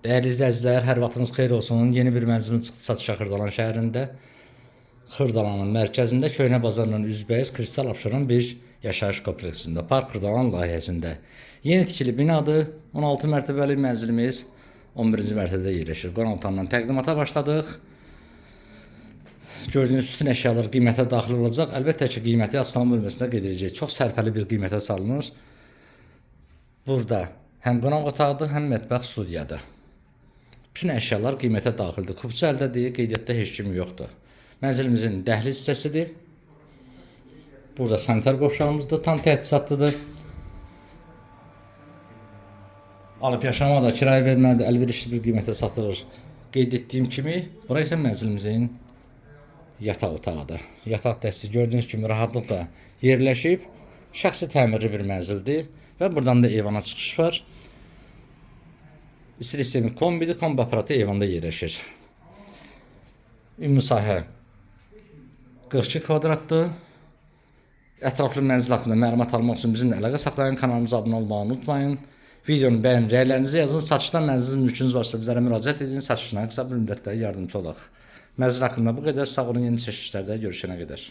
Değerli izləyicilər, hər vaxtınız xeyir olsun. Yeni bir mənzilin çıxdı satışa Xırdalan şəhərində. Xırdalanın mərkəzində Köhnə bazarla üzbəyiz Kristal Abşeron bir yaşayış kompleksində, Park Xırdalan layihəsində yeni tikili binadır. 16 mərtəbəli mənzilimiz 11-ci mərtəbədə yerləşir. Qonaqlarla təqdimata başladıq. Gördüyünüz bütün əşyalar qiymətə daxil olacaq. Əlbəttə ki, qiyməti aslan bölməsində qeyd ediləcək. Çox sərfəli bir qiymətə salınır. Burada həm qonaq otağıdır, həm mətbəx studiyadır. Bütün əşyalar qiymətə daxildir. Kupçu əldədir, qeydiyyatda heç kim yoxdur. Mənzilimizin dəhliz hissəsidir. Burada sanitar qovşağımızdır, tam təchizatlıdır. Alıb yaşamada, kirayə vermədə əlverişli bir qiymətə satılır. Qeyd etdiyim kimi, bura isə mənzilimizin yataq otağıdır. Yataq dəsti gördüyünüz kimi rahatlıqla yerləşib, şəxsi təmirli bir mənzildir və buradan da eyvana çıxış var. İstilik sistemi kombidir, kombi aparatı eyvanda yerləşir. Ümumi sahə 42 kvadratdır. Ətraflı mənzil haqqında məlumat almaq üçün bizimlə əlaqə saxlayın, kanalımıza abunə olmağı unutmayın. Videonu bəyənin, rəylərinizi yazın, satışdan mənzil mülkünüz varsa bizlərə müraciət edin, satışdan qısa bir müddətdə yardımcı olaq. Mənzil haqqında bu qədər, sağ olun, yeni çəkilişlərdə görüşənə qədər.